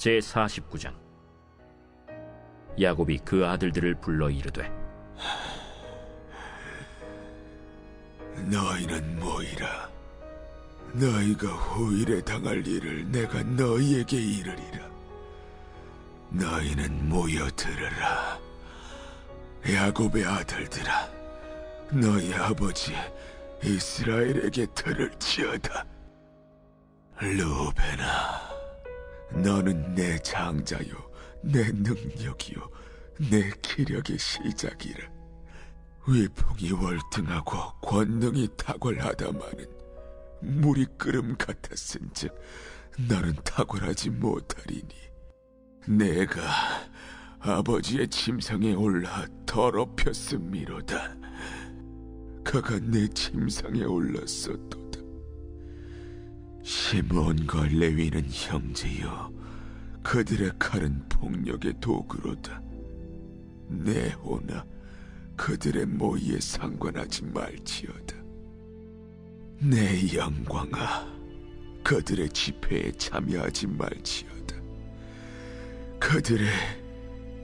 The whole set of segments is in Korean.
제49장. 야곱이 그 아들들을 불러 이르되, 너희는 모이라. 너희가 후일에 당할 일을 내가 너희에게 이르리라. 너희는 모여 들으라. 야곱의 아들들아, 너희 아버지 이스라엘에게 들을지어다. 루벤아, 너는 내 장자요 내 능력이요 내 기력의 시작이라. 위풍이 월등하고 권능이 탁월하다마는 물이 끓음 같았은즉 너는 탁월하지 못하리니, 내가 아버지의 침상에 올라 더럽혔음이로다. 그가 내 침상에 올랐었도다. 시므온과 레위는 형제여, 그들의 칼은 폭력의 도구로다. 내 호나 그들의 모의에 상관하지 말지어다. 내 영광아, 그들의 집회에 참여하지 말지어다.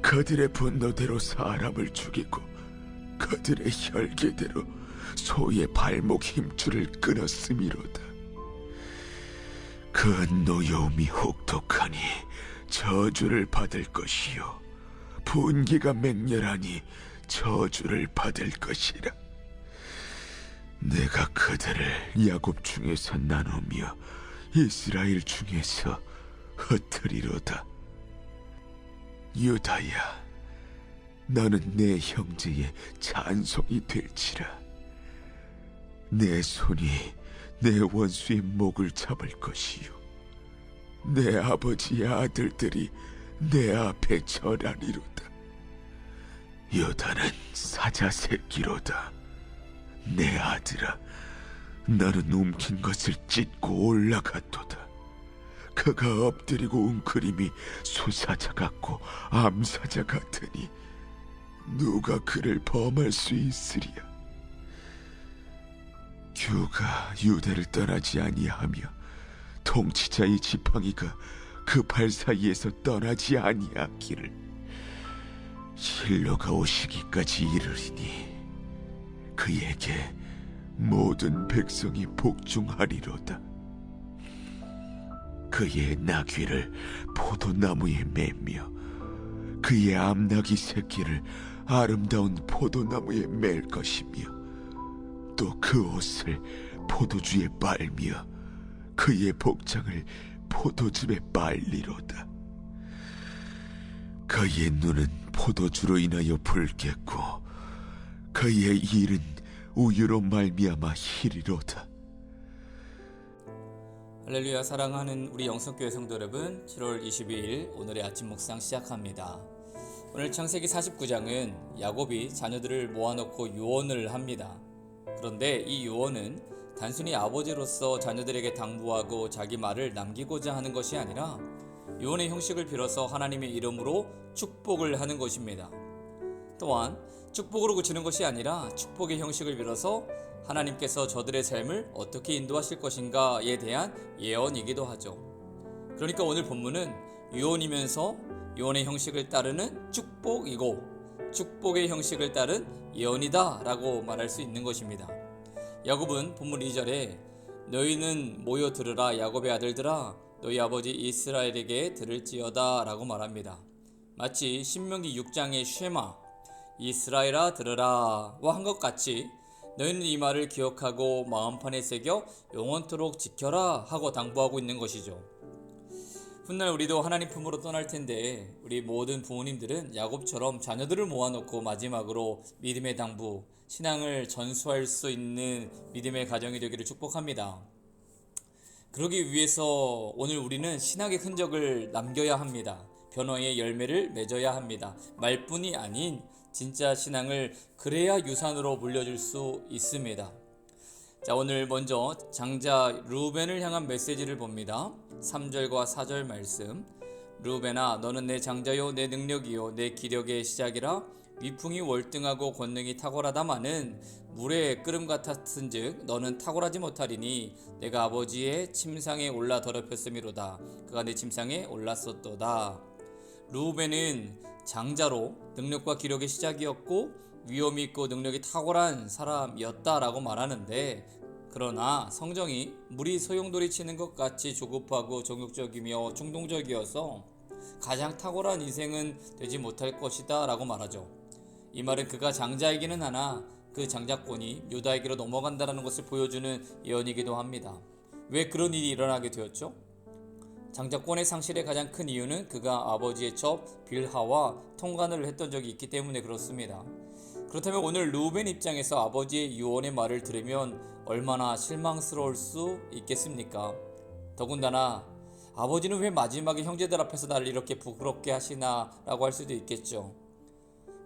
그들의 분노대로 사람을 죽이고 그들의 혈기대로 소의 발목 힘줄을 끊었음이로다. 그 노여움이 혹독하니 저주를 받을 것이요, 분기가 맹렬하니 저주를 받을 것이라. 내가 그들을 야곱 중에서 나누며 이스라엘 중에서 흩으리로다. 유다야, 너는 내 형제의 찬송이 될지라. 내 손이 내 원수의 목을 잡을 것이요, 내 아버지의 아들들이 내 앞에 절하리로다. 유다는 사자 새끼로다. 내 아들아, 너는 움킨 것을 찢고 올라갔도다. 그가 엎드리고 웅크림이 수사자 같고 암사자 같으니 누가 그를 범할 수 있으리야. 규가 유대를 떠나지 아니하며 통치자의 지팡이가 그 발 사이에서 떠나지 아니하기를 실로가 오시기까지 이르리니 그에게 모든 백성이 복종하리로다. 그의 나귀를 포도나무에 매며 그의 암나귀 새끼를 아름다운 포도나무에 맬 것이며, 또 그 옷을 포도주에 빨며 그의 복장을 포도즙에 빨리로다. 그의 눈은 포도주로 인하여 붉겠고 그의 일은 우유로 말미암아 희리로다. 할렐루야. 사랑하는 우리 영성교회 성도 여러분, 7월 22일 오늘의 아침 묵상 시작합니다. 오늘 창세기 49장은 야곱이 자녀들을 모아놓고 유언을 합니다. 그런데 이 유언은 단순히 아버지로서 자녀들에게 당부하고 자기 말을 남기고자 하는 것이 아니라 유언의 형식을 빌어서 하나님의 이름으로 축복을 하는 것입니다. 또한 축복으로 그치는 것이 아니라 축복의 형식을 빌어서 하나님께서 저들의 삶을 어떻게 인도하실 것인가에 대한 예언이기도 하죠. 그러니까 오늘 본문은 유언이면서 유언의 형식을 따르는 축복이고 축복의 형식을 따른 예언이다 라고 말할 수 있는 것입니다. 야곱은 본문 2절에 너희는 모여 들으라. 야곱의 아들들아, 너희 아버지 이스라엘에게 들을지어다 라고 말합니다. 마치 신명기 6장의 쉐마, 이스라엘아 들으라 와 한 것 같이 너희는 이 말을 기억하고 마음판에 새겨 영원토록 지켜라 하고 당부하고 있는 것이죠. 훗날 우리도 하나님 품으로 떠날 텐데 우리 모든 부모님들은 야곱처럼 자녀들을 모아놓고 마지막으로 믿음의 당부, 신앙을 전수할 수 있는 믿음의 가정이 되기를 축복합니다. 그러기 위해서 오늘 우리는 신학의 흔적을 남겨야 합니다. 변화의 열매를 맺어야 합니다. 말뿐이 아닌 진짜 신앙을 그래야 유산으로 물려줄 수 있습니다. 자, 오늘 먼저 장자 루벤을 향한 메시지를 봅니다. 3절과 4절 말씀. 루벤아, 너는 내 장자요 내 능력이요 내 기력의 시작이라. 위풍이 월등하고 권능이 탁월하다마는 물의 끓음 같았은즉 너는 탁월하지 못하리니 내가 아버지의 침상에 올라 더럽혔음이로다. 그가 내 침상에 올랐었도다. 르우벤은 장자로 능력과 기력의 시작이었고 위엄이 있고 능력이 탁월한 사람이었다라고 말하는데, 그러나 성정이 물이 소용돌이 치는 것 같이 조급하고 정욕적이며 충동적이어서 가장 탁월한 인생은 되지 못할 것이다 라고 말하죠. 이 말은 그가 장자이기는 하나 그 장자권이 유다에게로 넘어간다는 것을 보여주는 예언이기도 합니다. 왜 그런 일이 일어나게 되었죠? 장자권의 상실의 가장 큰 이유는 그가 아버지의 첩 빌하와 통관을 했던 적이 있기 때문에 그렇습니다. 그렇다면 오늘 르우벤 입장에서 아버지의 유언의 말을 들으면 얼마나 실망스러울 수 있겠습니까? 더군다나 아버지는 왜 마지막에 형제들 앞에서 나를 이렇게 부끄럽게 하시나 라고 할 수도 있겠죠.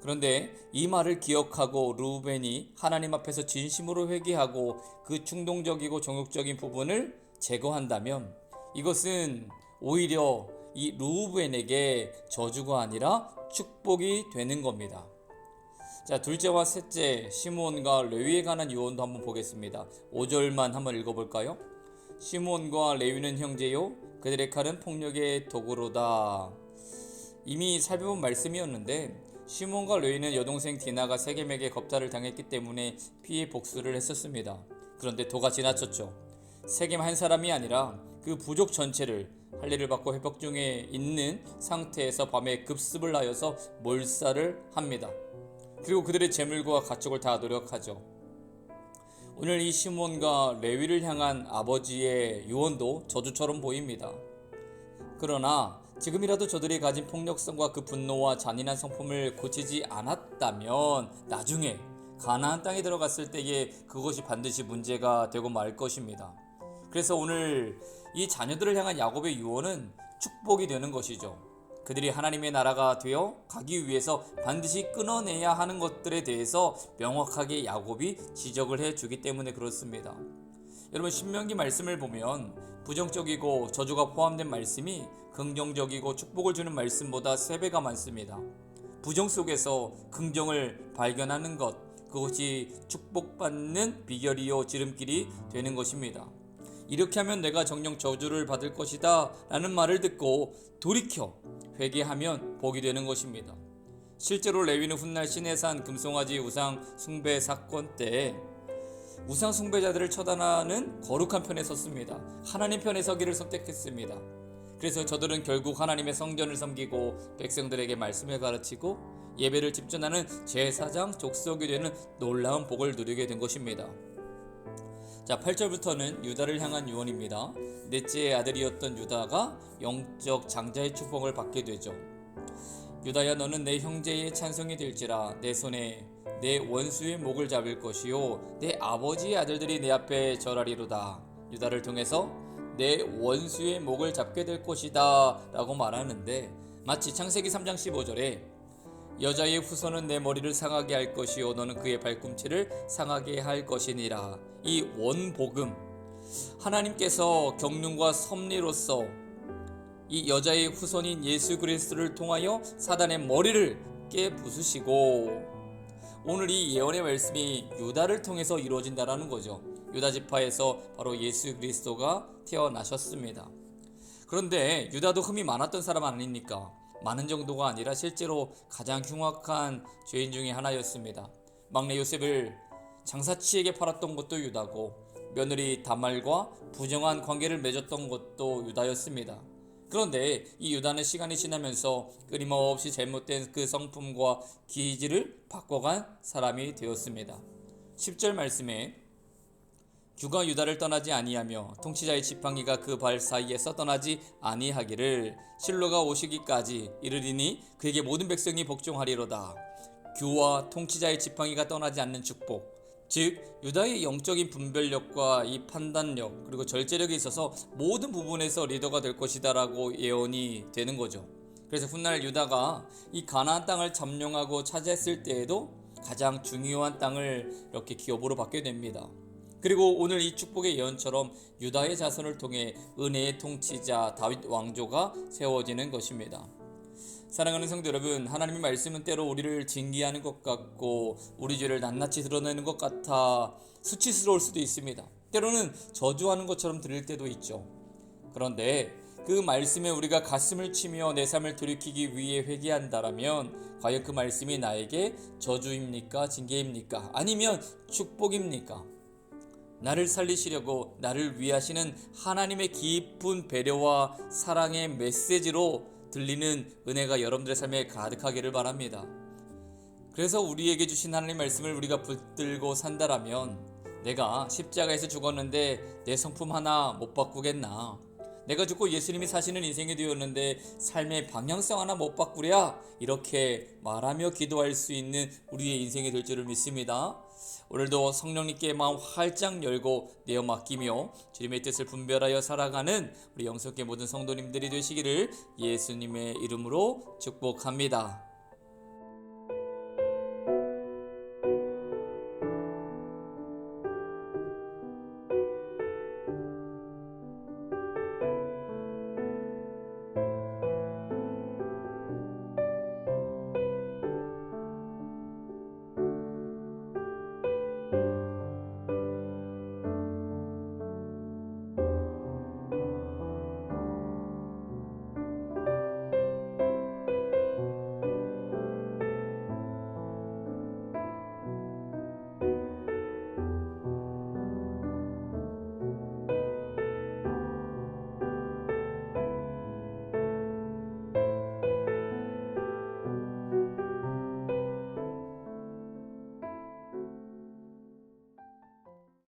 그런데 이 말을 기억하고 르우벤이 하나님 앞에서 진심으로 회개하고 그 충동적이고 정욕적인 부분을 제거한다면 이것은 오히려 이 르우벤에게 저주가 아니라 축복이 되는 겁니다. 자, 둘째와 셋째 시므온과 레위에 관한 유언도 한번 보겠습니다. 5절만 한번 읽어볼까요? 시므온과 레위는 형제요 그들의 칼은 폭력의 도구로다. 이미 살펴본 말씀이었는데 시므온과 레위는 여동생 디나가 세겜에게 겁탈을 당했기 때문에 피해 복수를 했었습니다. 그런데 도가 지나쳤죠. 세겜 한 사람이 아니라 그 부족 전체를 할례를 받고 회복 중에 있는 상태에서 밤에 급습을 하여서 몰살을 합니다. 그리고 그들의 재물과 가축을 다 노력하죠. 오늘 이 시므온과 레위를 향한 아버지의 유언도 저주처럼 보입니다. 그러나 지금이라도 저들이 가진 폭력성과 그 분노와 잔인한 성품을 고치지 않았다면 나중에 가나안 땅에 들어갔을 때에 그것이 반드시 문제가 되고 말 것입니다. 그래서 오늘 이 자녀들을 향한 야곱의 유언은 축복이 되는 것이죠. 그들이 하나님의 나라가 되어 가기 위해서 반드시 끊어내야 하는 것들에 대해서 명확하게 야곱이 지적을 해주기 때문에 그렇습니다. 여러분, 신명기 말씀을 보면 부정적이고 저주가 포함된 말씀이 긍정적이고 축복을 주는 말씀보다 3배가 많습니다. 부정 속에서 긍정을 발견하는 것, 그것이 축복받는 비결이요 지름길이 되는 것입니다. 이렇게 하면 내가 정녕 저주를 받을 것이다 라는 말을 듣고 돌이켜 회개하면 복이 되는 것입니다. 실제로 레위는 훗날 시내산 금송아지 우상 숭배 사건 때 우상 숭배자들을 처단하는 거룩한 편에 섰습니다. 하나님 편에 서기를 선택했습니다. 그래서 저들은 결국 하나님의 성전을 섬기고 백성들에게 말씀을 가르치고 예배를 집전하는 제사장 족속이 되는 놀라운 복을 누리게 된 것입니다. 자, 8절부터는 유다를 향한 유언입니다. 넷째 아들이었던 유다가 영적 장자의 축복을 받게 되죠. 유다야, 너는 내 형제의 찬송이 될지라. 내 손에 내 원수의 목을 잡을 것이요 내 아버지의 아들들이 내 앞에 절하리로다. 유다를 통해서 내 원수의 목을 잡게 될 것이다 라고 말하는데, 마치 창세기 3장 15절에 여자의 후손은 내 머리를 상하게 할 것이요 너는 그의 발꿈치를 상하게 할 것이니라. 이 원복음, 하나님께서 경륜과 섭리로서 이 여자의 후손인 예수 그리스도를 통하여 사단의 머리를 깨부수시고, 오늘 이 예언의 말씀이 유다를 통해서 이루어진다라는 거죠. 유다 지파에서 바로 예수 그리스도가 태어나셨습니다. 그런데 유다도 흠이 많았던 사람 아닙니까? 많은 정도가 아니라 실제로 가장 흉악한 죄인 중에 하나였습니다. 막내 요셉을 장사치에게 팔았던 것도 유다고, 며느리 다말과 부정한 관계를 맺었던 것도 유다였습니다. 그런데 이 유다는 시간이 지나면서 끊임없이 잘못된 그 성품과 기질을 바꿔간 사람이 되었습니다. 10절 말씀에 주가 유다를 떠나지 아니하며 통치자의 지팡이가 그 발 사이에서 떠나지 아니하기를 실로가 오시기까지 이르리니 그에게 모든 백성이 복종하리로다. 규와 통치자의 지팡이가 떠나지 않는 축복, 즉 유다의 영적인 분별력과 이 판단력 그리고 절제력이 있어서 모든 부분에서 리더가 될 것이다 라고 예언이 되는 거죠. 그래서 훗날 유다가 이 가나안 땅을 점령하고 차지했을 때에도 가장 중요한 땅을 이렇게 기업으로 받게 됩니다. 그리고 오늘 이 축복의 예언처럼 유다의 자손을 통해 은혜의 통치자 다윗 왕조가 세워지는 것입니다. 사랑하는 성도 여러분, 하나님의 말씀은 때로 우리를 징계하는 것 같고 우리 죄를 낱낱이 드러내는 것 같아 수치스러울 수도 있습니다. 때로는 저주하는 것처럼 들릴 때도 있죠. 그런데 그 말씀에 우리가 가슴을 치며 내 삶을 돌이키기 위해 회개한다라면 과연 그 말씀이 나에게 저주입니까? 징계입니까? 아니면 축복입니까? 나를 살리시려고 나를 위하시는 하나님의 깊은 배려와 사랑의 메시지로 들리는 은혜가 여러분들의 삶에 가득하기를 바랍니다. 그래서 우리에게 주신 하나님의 말씀을 우리가 붙들고 산다라면 내가 십자가에서 죽었는데 내 성품 하나 못 바꾸겠나? 내가 죽고 예수님이 사시는 인생이 되었는데 삶의 방향성 하나 못 바꾸랴? 이렇게 말하며 기도할 수 있는 우리의 인생이 될 줄을 믿습니다. 오늘도 성령님께 마음 활짝 열고 내어 맡기며 주님의 뜻을 분별하여 살아가는 우리 영성교회 모든 성도님들이 되시기를 예수님의 이름으로 축복합니다.